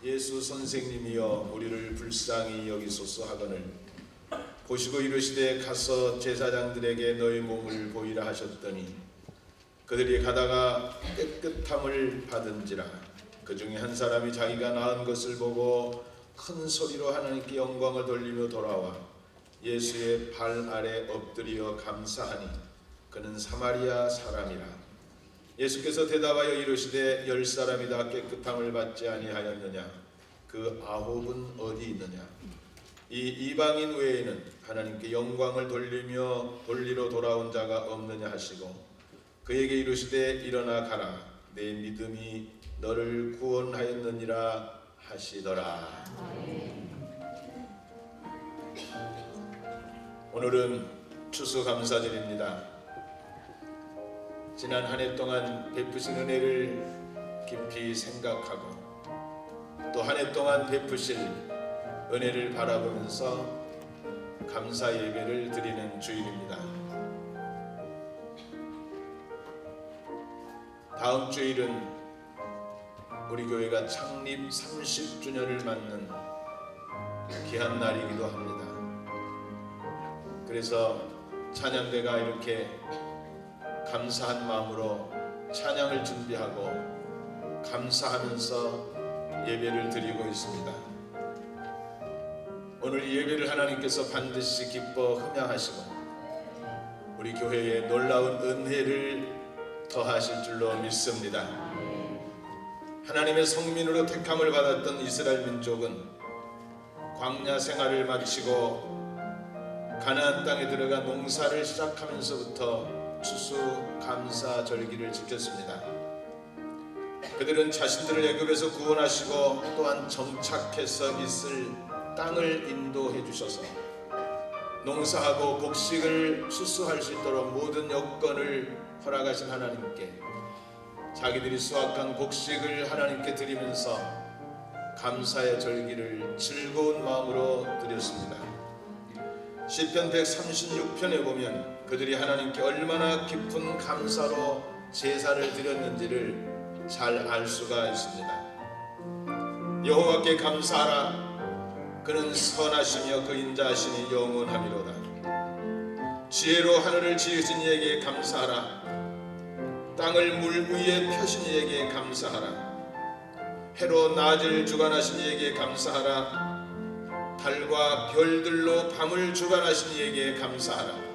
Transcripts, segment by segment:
예수 선생님이여 우리를 불쌍히 여기소서 하거늘 보시고 이르시되 가서 제사장들에게 너희 몸을 보이라 하셨더니 그들이 가다가 깨끗함을 받은지라. 그 중에 한 사람이 자기가 낳은 것을 보고 큰 소리로 하나님께 영광을 돌리며 돌아와 예수의 발 아래 엎드려 감사하니 그는 사마리아 사람이라. 예수께서 대답하여 이르시되 10사람이 다 깨끗함을 받지 아니하였느냐? 그 9은 어디 있느냐? 이 이방인 외에는 하나님께 영광을 돌리러 돌아온 자가 없느냐 하시고 그에게 이르시되 일어나 가라. 내 믿음이 너를 구원하였느니라 하시더라. 오늘은 추수감사절입니다. 지난 한 해 동안 베푸신 은혜를 깊이 생각하고 또 한 해 동안 베푸실 은혜를 바라보면서 감사 예배를 드리는 주일입니다. 다음 주일은 우리 교회가 창립 30주년을 맞는 귀한 날이기도 합니다. 그래서 찬양대가 이렇게 감사한 마음으로 찬양을 준비하고 감사하면서 예배를 드리고 있습니다. 오늘 이 예배를 하나님께서 반드시 기뻐 흠양하시고 우리 교회에 놀라운 은혜를 더하실 줄로 믿습니다. 하나님의 성민으로 택함을 받았던 이스라엘 민족은 광야 생활을 마치고 가나안 땅에 들어가 농사를 시작하면서부터 추수감사 절기를 지켰습니다. 그들은 자신들을 애굽에서 구원하시고 또한 정착해서 있을 땅을 인도해 주셔서 농사하고 곡식을 추수할 수 있도록 모든 여건을 허락하신 하나님께 자기들이 수확한 곡식을 하나님께 드리면서 감사의 절기를 즐거운 마음으로 드렸습니다. 시편 136편에 보면 그들이 하나님께 얼마나 깊은 감사로 제사를 드렸는지를 잘 알 수가 있습니다. 여호와께 감사하라. 그는 선하시며 그 인자하시니 영원하미로다. 지혜로 하늘을 지으신 이에게 감사하라. 땅을 물 위에 펴신 이에게 감사하라. 해로 낮을 주관하신 이에게 감사하라. 달과 별들로 밤을 주관하신 이에게 감사하라.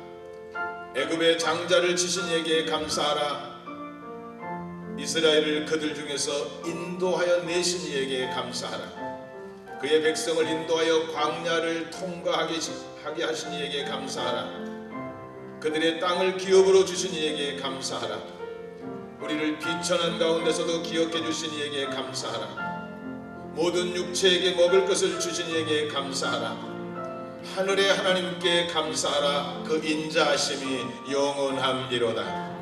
애굽의 장자를 치신 이에게 감사하라. 이스라엘을 그들 중에서 인도하여 내신 이에게 감사하라. 그의 백성을 인도하여 광야를 통과하게 하신 이에게 감사하라. 그들의 땅을 기업으로 주신 이에게 감사하라. 우리를 비천한 가운데서도 기억해 주신 이에게 감사하라. 모든 육체에게 먹을 것을 주신 이에게 감사하라. 하늘의 하나님께 감사하라. 그 인자하심이 영원함이로다.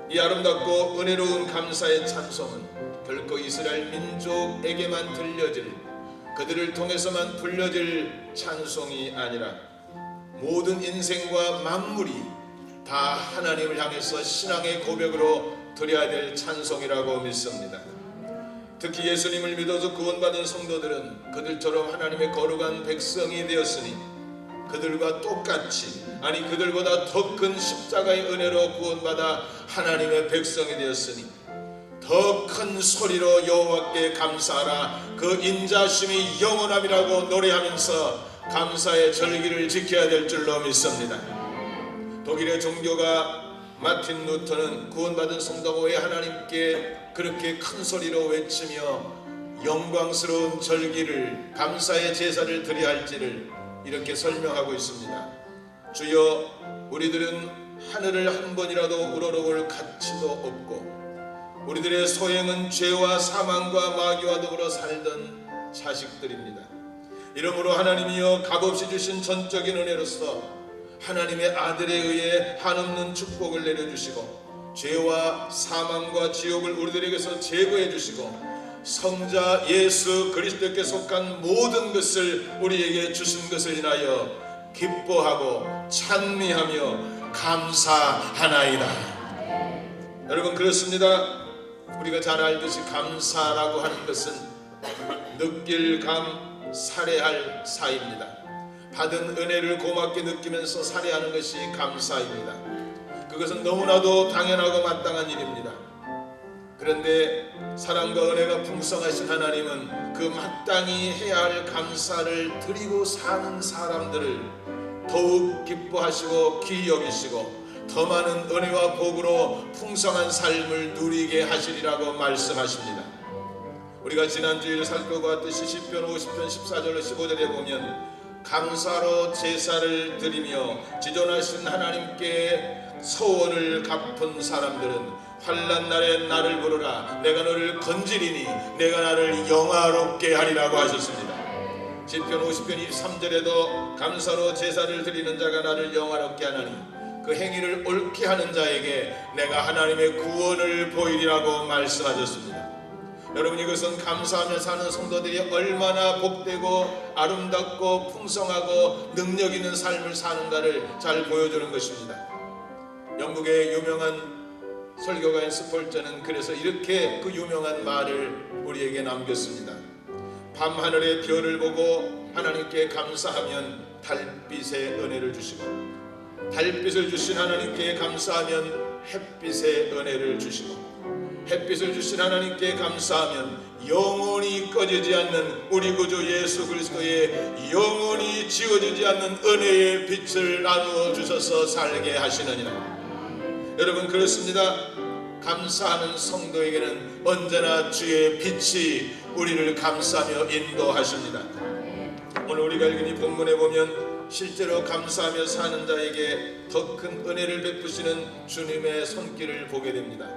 이 아름답고 은혜로운 감사의 찬송은 결코 이스라엘 민족에게만 들려질, 그들을 통해서만 불려질 찬송이 아니라 모든 인생과 만물이 다 하나님을 향해서 신앙의 고백으로 드려야 될 찬송이라고 믿습니다. 특히 예수님을 믿어서 구원받은 성도들은 그들처럼 하나님의 거룩한 백성이 되었으니 그들과 똑같이, 아니 그들보다 더 큰 십자가의 은혜로 구원받아 하나님의 백성이 되었으니 더 큰 소리로 여호와께 감사하라. 그 인자심이 영원함이라고 노래하면서 감사의 절기를 지켜야 될 줄로 믿습니다. 독일의 종교가 마틴 루터는 구원받은 성도가 왜 하나님께 그렇게 큰 소리로 외치며 영광스러운 절기를, 감사의 제사를 드려야 할지를 이렇게 설명하고 있습니다. 주여, 우리들은 하늘을 한 번이라도 우러러볼 가치도 없고 우리들의 소행은 죄와 사망과 마귀와 더불어 살던 자식들입니다. 이러므로 하나님이여 값없이 주신 전적인 은혜로서 하나님의 아들에 의해 한없는 축복을 내려주시고 죄와 사망과 지옥을 우리들에게서 제거해 주시고 성자 예수 그리스도께 속한 모든 것을 우리에게 주신 것을 인하여 기뻐하고 찬미하며 감사하나이다. 여러분, 그렇습니다. 우리가 잘 알듯이 감사라고 하는 것은 느낄 감 살해할 사이입니다. 받은 은혜를 고맙게 느끼면서 살해하는 것이 감사입니다. 그것은 너무나도 당연하고 마땅한 일입니다. 그런데 사랑과 은혜가 풍성하신 하나님은 그 마땅히 해야 할 감사를 드리고 사는 사람들을 더욱 기뻐하시고 귀히 여기시고 더 많은 은혜와 복으로 풍성한 삶을 누리게 하시리라고 말씀하십니다. 우리가 지난주일 살펴보았듯이 시편 50편 14절로 15절에 보면 감사로 제사를 드리며 지존하신 하나님께 서원을 갚은 사람들은 환난 날에 나를 부르라 내가 너를 건지리니 내가 나를 영화롭게 하리라고 하셨습니다. 시편 50편 23절에도 감사로 제사를 드리는 자가 나를 영화롭게 하나니 그 행위를 옳게 하는 자에게 내가 하나님의 구원을 보이리라고 말씀하셨습니다. 여러분, 이것은 감사하며 사는 성도들이 얼마나 복되고 아름답고 풍성하고 능력 있는 삶을 사는가를 잘 보여주는 것입니다. 영국의 유명한 설교가인 스폴전은 그래서 이렇게 그 유명한 말을 우리에게 남겼습니다. 밤하늘의 별을 보고 하나님께 감사하면 달빛의 은혜를 주시고 달빛을 주신 하나님께 감사하면 햇빛의 은혜를 주시고 햇빛을 주신 하나님께 감사하면 영원히 꺼지지 않는 우리 구주 예수 그리스도의 영원히 지워지지 않는 은혜의 빛을 나누어 주셔서 살게 하시느니라. 여러분, 그렇습니다. 감사하는 성도에게는 언제나 주의 빛이 우리를 감싸며 인도하십니다. 오늘 우리가 읽은 이 본문에 보면 실제로 감사하며 사는 자에게 더 큰 은혜를 베푸시는 주님의 손길을 보게 됩니다.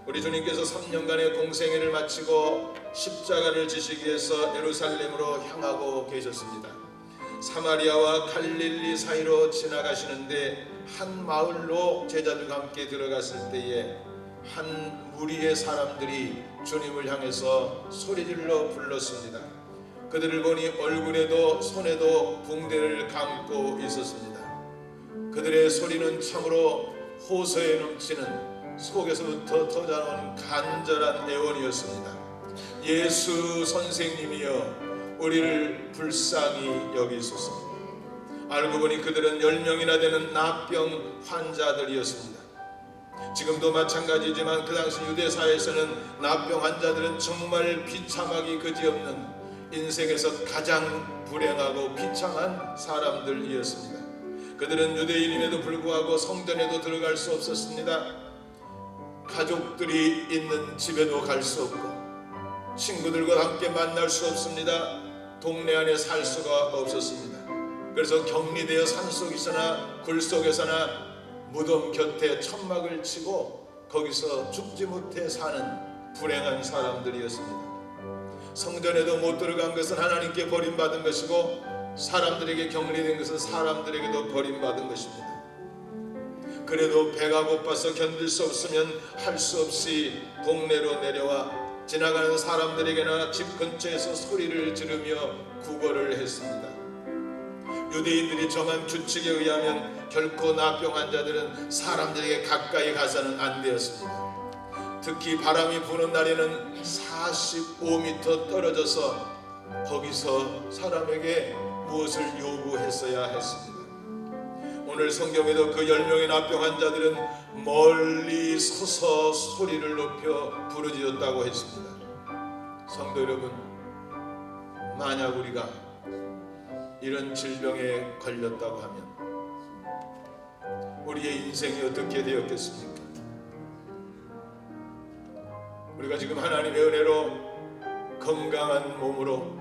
우리 주님께서 3년간의 공생애를 마치고 십자가를 지시기 위해서 예루살렘으로 향하고 계셨습니다. 사마리아와 갈릴리 사이로 지나가시는데 한 마을로 제자들과 함께 들어갔을 때에 한 무리의 사람들이 주님을 향해서 소리질러 불렀습니다. 그들을 보니 얼굴에도 손에도 붕대를 감고 있었습니다. 그들의 소리는 참으로 호소에 넘치는 속에서부터 터져나오는 간절한 애원이었습니다. 예수 선생님이여 우리를 불쌍히 여기소서. 알고 보니 그들은 10명이나 되는 나병 환자들이었습니다. 지금도 마찬가지지만 그 당시 유대사에서는 나병 환자들은 정말 비참하기 그지없는 인생에서 가장 불행하고 비참한 사람들이었습니다. 그들은 유대인임에도 불구하고 성전에도 들어갈 수 없었습니다. 가족들이 있는 집에도 갈 수 없고 친구들과 함께 만날 수 없습니다. 동네 안에 살 수가 없었습니다. 그래서 격리되어 산속에서나 굴속에서나 무덤 곁에 천막을 치고 거기서 죽지 못해 사는 불행한 사람들이었습니다. 성전에도 못 들어간 것은 하나님께 버림받은 것이고 사람들에게 격리된 것은 사람들에게도 버림받은 것입니다. 그래도 배가 고파서 견딜 수 없으면 할 수 없이 동네로 내려와 지나가는 사람들에게나 집 근처에서 소리를 지르며 구걸을 했습니다. 유대인들이 정한 규칙에 의하면 결코 나병 환자들은 사람들에게 가까이 가서는 안 되었습니다. 특히 바람이 부는 날에는 45m 떨어져서 거기서 사람에게 무엇을 요구했어야 했습니다. 오늘 성경에도 그 10명의 나병 환자들은 멀리 서서 소리를 높여 부르짖었다고 했습니다. 성도 여러분, 만약 우리가 이런 질병에 걸렸다고 하면 우리의 인생이 어떻게 되었겠습니까? 우리가 지금 하나님의 은혜로 건강한 몸으로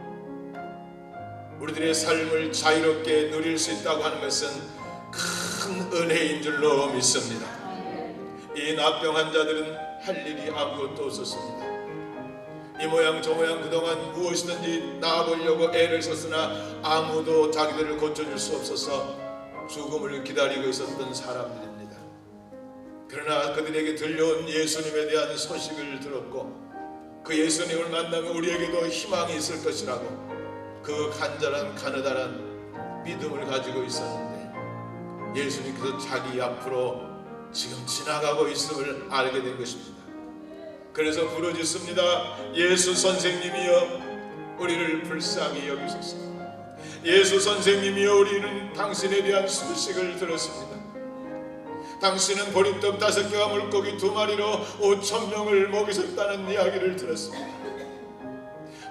우리들의 삶을 자유롭게 누릴 수 있다고 하는 것은 큰 은혜인 줄로 믿습니다. 이 나병 환자들은 할 일이 아무것도 없었습니다. 이 모양 저 모양 그동안 무엇이든지 나아보려고 애를 썼으나 아무도 자기들을 고쳐줄 수 없어서 죽음을 기다리고 있었던 사람들입니다. 그러나 그들에게 들려온 예수님에 대한 소식을 들었고 그 예수님을 만나면 우리에게도 희망이 있을 것이라고 그 간절한 가느다란 믿음을 가지고 있었는데 예수님께서 자기 앞으로 지금 지나가고 있음을 알게 된 것입니다. 그래서 부르짖습니다. 예수 선생님이여 우리를 불쌍히 여기소서. 예수 선생님이여, 우리는 당신에 대한 소식을 들었습니다. 당신은 보리떡 5개와 물고기 2마리로 5,000명을 먹이셨다는 이야기를 들었습니다.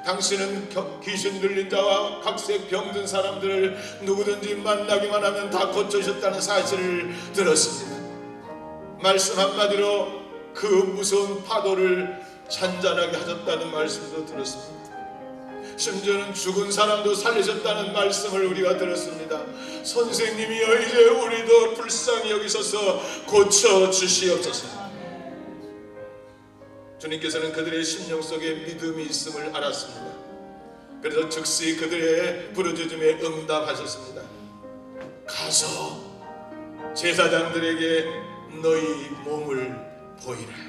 당신은 귀신 들린 자와 각색 병든 사람들을 누구든지 만나기만 하면 다 고쳐주셨다는 사실을 들었습니다. 말씀 한마디로 그 무서운 파도를 잔잔하게 하셨다는 말씀도 들었습니다. 심지어는 죽은 사람도 살리셨다는 말씀을 우리가 들었습니다. 선생님이여, 이제 우리도 불쌍히 여기소서 고쳐주시옵소서. 주님께서는 그들의 심령 속에 믿음이 있음을 알았습니다. 그래서 즉시 그들의 부르짖음에 응답하셨습니다. 가서 제사장들에게 너희 몸을 보이라.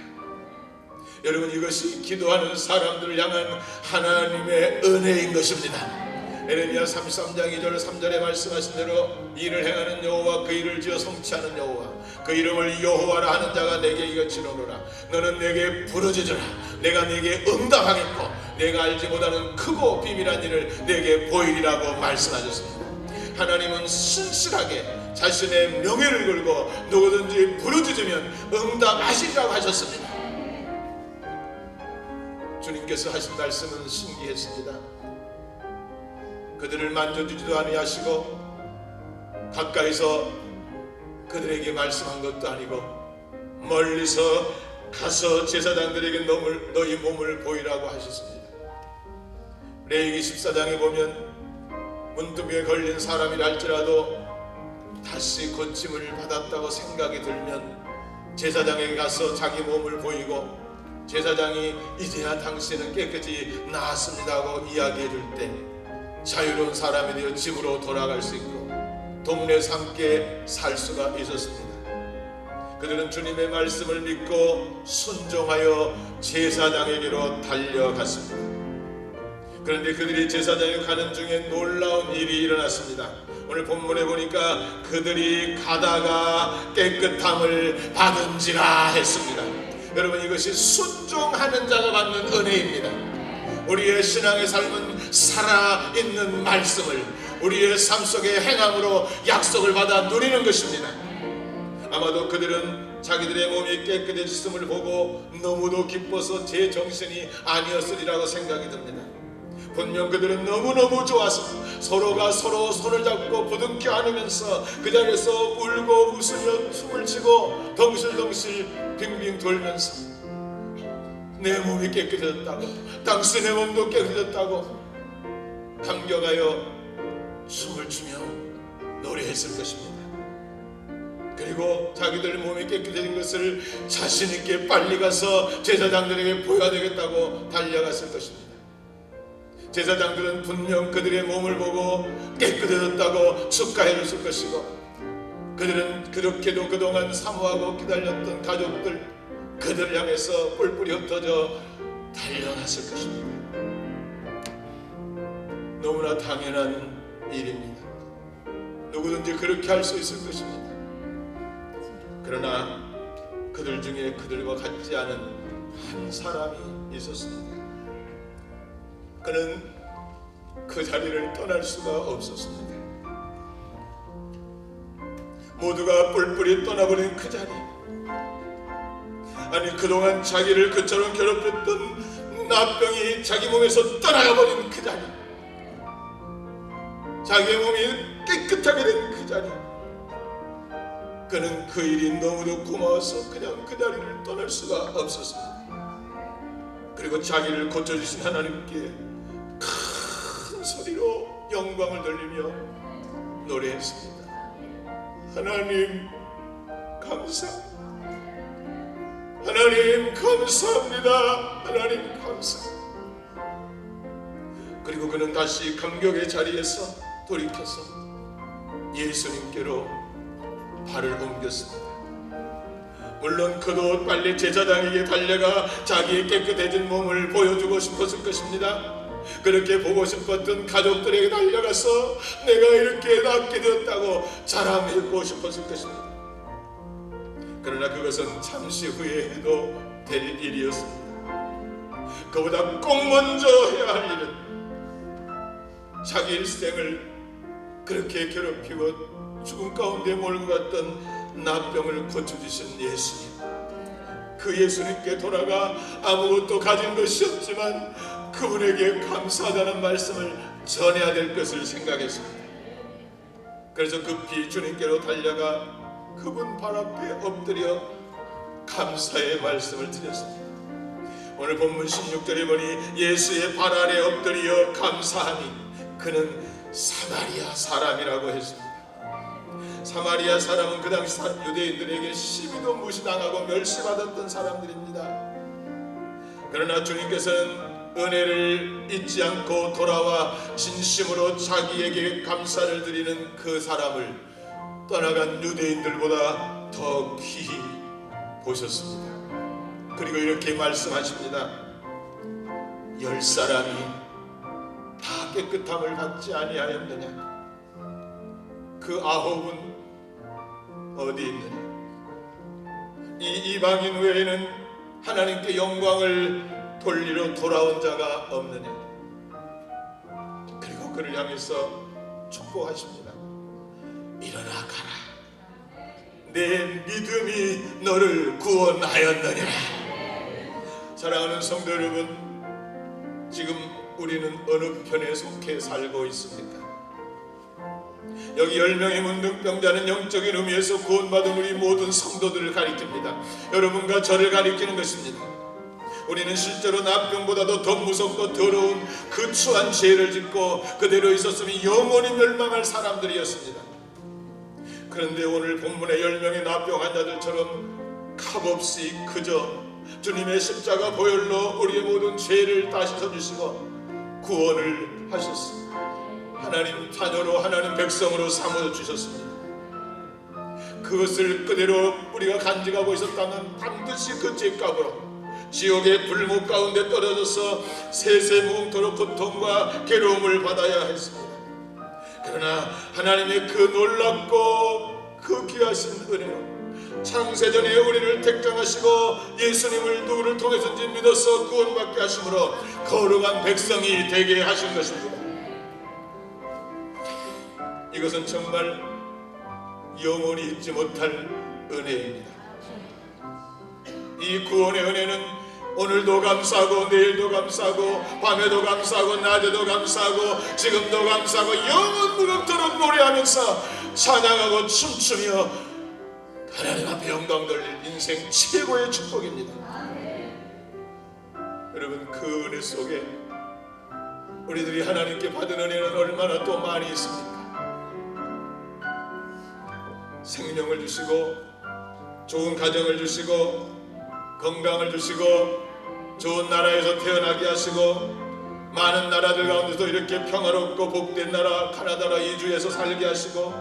여러분, 이것이 기도하는 사람들을 향한 하나님의 은혜인 것입니다. 에레미야 33장 2절 3절에 말씀하신 대로 일을 행하는 여호와, 그 일을 지어 성취하는 여호와, 그 이름을 여호와라 하는 자가 내게 이것이로노라. 너는 내게 부르짖으라. 내가 내게 응답하겠고 내가 알지 못하는 크고 비밀한 일을 내게 보이리라고 말씀하셨습니다. 하나님은 신실하게 자신의 명예를 걸고 누구든지 부르짖으면 응답하시리라고 하셨습니다. 주님께서 하신 말씀은 신기했습니다. 그들을 만져주지도 아니하시고 가까이서 그들에게 말씀한 것도 아니고 멀리서 가서 제사장들에게 너희 몸을 보이라고 하셨습니다. 레위기 14장에 보면 문둥병에 걸린 사람이라 할지라도 다시 고침을 받았다고 생각이 들면 제사장에게 가서 자기 몸을 보이고 제사장이 이제야 당신은 깨끗이 나았습니다 하고 이야기해 줄 때 자유로운 사람이 되어 집으로 돌아갈 수 있고 동네에서 함께 살 수가 있었습니다. 그들은 주님의 말씀을 믿고 순종하여 제사장에게로 달려갔습니다. 그런데 그들이 제사장에 가는 중에 놀라운 일이 일어났습니다. 오늘 본문에 보니까 그들이 가다가 깨끗함을 받은지라 했습니다. 여러분, 이것이 순종하는 자가 받는 은혜입니다. 우리의 신앙의 삶은 살아있는 말씀을 우리의 삶 속의 행함으로 약속을 받아 누리는 것입니다. 아마도 그들은 자기들의 몸이 깨끗해졌음을 보고 너무도 기뻐서 제 정신이 아니었으리라고 생각이 듭니다. 분명 그들은 너무너무 좋아서 서로가 서로 손을 잡고 부둥켜 안으면서 그 자리에서 울고 웃으며 춤을 추고 덩실덩실 빙빙 돌면서 내 몸이 깨끗해졌다고, 당신의 몸도 깨끗해졌다고 감격하여 춤을 추며 노래했을 것입니다. 그리고 자기들 몸이 깨끗해진 것을 자신 있게 빨리 가서 제사장들에게 보여야 되겠다고 달려갔을 것입니다. 제사장들은 분명 그들의 몸을 보고 깨끗해졌다고 축하해 줬을 것이고, 그들은 그렇게도 그동안 사모하고 기다렸던 가족들, 그들을 향해서 뿔뿔이 흩어져 달려갔을 것입니다. 너무나 당연한 일입니다. 누구든지 그렇게 할 수 있을 것입니다. 그러나 그들 중에 그들과 같지 않은 한 사람이 있었습니다. 그는 그 자리를 떠날 수가 없었습니다. 모두가 뿔뿔이 떠나버린 그 자리, 아니 그동안 자기를 그처럼 괴롭혔던 나병이 자기 몸에서 떠나가버린 그 자리, 자기의 몸이 깨끗하게 된 그 자리, 그는 그 일이 너무도 고마워서 그냥 그 자리를 떠날 수가 없었습니다. 그리고 자기를 고쳐주신 하나님께 큰 소리로 영광을 돌리며 노래했습니다. 하나님 감사합니다. 하나님 감사합니다. 하나님 감사합니다. 그리고 그는 다시 감격의 자리에서 돌이켜서 예수님께로 발을 옮겼습니다. 물론 그도 빨리 제사장에게 달려가 자기의 깨끗해진 몸을 보여주고 싶었을 것입니다. 그렇게 보고 싶었던 가족들에게 달려가서 내가 이렇게 낫게 되었다고 자랑하고 싶었을 것입니다. 그러나 그것은 잠시 후에 해도 될 일이었습니다. 그보다 꼭 먼저 해야 할 일은 자기 일생을 그렇게 괴롭히고 죽음 가운데 몰고 갔던 나병을 고쳐주신 예수님, 그 예수님께 돌아가 아무것도 가진 것이 없지만 그분에게 감사하다는 말씀을 전해야 될 것을 생각했습니다. 그래서 급히 주님께로 달려가 그분 발 앞에 엎드려 감사의 말씀을 드렸습니다. 오늘 본문 16절에 보니 예수의 발 아래 엎드려 감사하니 그는 사마리아 사람이라고 했습니다. 사마리아 사람은 그 당시 유대인들에게 시비도 무시당하고 멸시받았던 사람들입니다. 그러나 주님께서는 은혜를 잊지 않고 돌아와 진심으로 자기에게 감사를 드리는 그 사람을 떠나간 유대인들보다 더 귀히 보셨습니다. 그리고 이렇게 말씀하십니다. 10사람이 다 깨끗함을 받지 아니하였느냐? 그 9은 어디 있느냐? 이 이방인 외에는 하나님께 영광을 돌리러 돌아온 자가 없느냐? 그리고 그를 향해서 축복하십니다. 일어나 가라. 내 믿음이 너를 구원하였느냐? 사랑하는 성도 여러분, 지금 우리는 어느 편에 속해 살고 있습니까? 여기 10명의 문둥병자는 영적인 의미에서 구원받은 우리 모든 성도들을 가리킵니다. 여러분과 저를 가리키는 것입니다. 우리는 실제로 나병보다도 더 무섭고 더러운 그 추한 죄를 짓고 그대로 있었으면 영원히 멸망할 사람들이었습니다. 그런데 오늘 본문의 10명의 나병 환자들처럼 값없이 그저 주님의 십자가 보혈로 우리의 모든 죄를 다 씻어주시고 구원을 하셨습니다. 하나님 자녀로 하나님 백성으로 삼아주셨습니다. 그것을 그대로 우리가 간직하고 있었다면 반드시 그 죄값으로 지옥의 불목 가운데 떨어져서 세세 무궁토록 고통과 괴로움을 받아야 했습니다. 그러나 하나님의 그 놀랍고 그 귀하신 은혜로 창세전에 우리를 택정하시고 예수님을 누구를 통해서인지 믿어서 구원받게 하심으로 거룩한 백성이 되게 하신 것입니다. 이것은 정말 영원히 잊지 못할 은혜입니다. 이 구원의 은혜는 오늘도 감사하고 내일도 감사하고 밤에도 감사하고 낮에도 감사하고 지금도 감사하고 영원 무궁토록 노래하면서 찬양하고 춤추며 하나님 앞에 영광 돌릴 인생 최고의 축복입니다. 여러분, 그 은혜 속에 우리들이 하나님께 받은 은혜는 얼마나 또 많이 있습니까? 생명을 주시고 좋은 가정을 주시고 건강을 주시고 좋은 나라에서 태어나게 하시고 많은 나라들 가운데서 이렇게 평화롭고 복된 나라 카나다라 이주해서 살게 하시고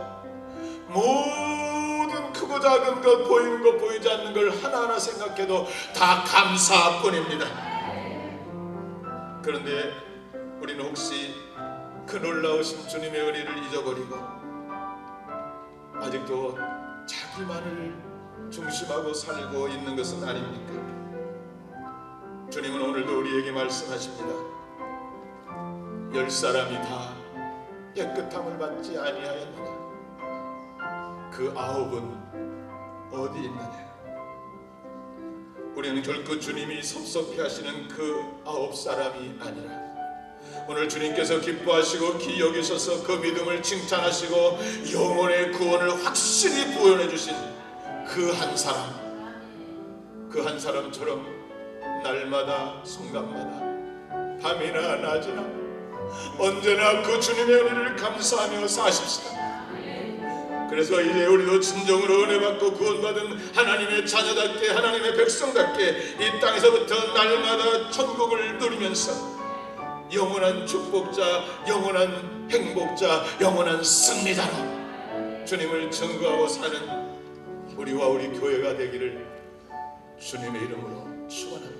모든 크고 작은 것 보이는 것 보이지 않는 걸 하나하나 생각해도 다 감사뿐입니다. 그런데 우리는 혹시 그 놀라우신 주님의 은혜를 잊어버리고 아직도 자기만을 중심하고 살고 있는 것은 아닙니까? 주님은 오늘도 우리에게 말씀하십니다. 10사람이 다 깨끗함을 받지 아니하였느냐? 그 9은 어디 있느냐? 우리는 결코 주님이 섭섭해하시는 그 9사람이 아니라 오늘 주님께서 기뻐하시고 귀히 여기셔서 그 믿음을 칭찬하시고 영혼의 구원을 확실히 구원해 주신 그 한 사람, 그 한 사람처럼 날마다 순간마다 밤이나 낮이나 언제나 그 주님의 은혜를 감사하며 사십시다. 그래서 이제 우리도 진정으로 은혜받고 구원받은 하나님의 자녀답게 하나님의 백성답게 이 땅에서부터 날마다 천국을 누리면서 영원한 축복자, 영원한 행복자, 영원한 승리자로 주님을 증거하고 사는 우리와 우리 교회가 되기를 주님의 이름으로 축원합니다.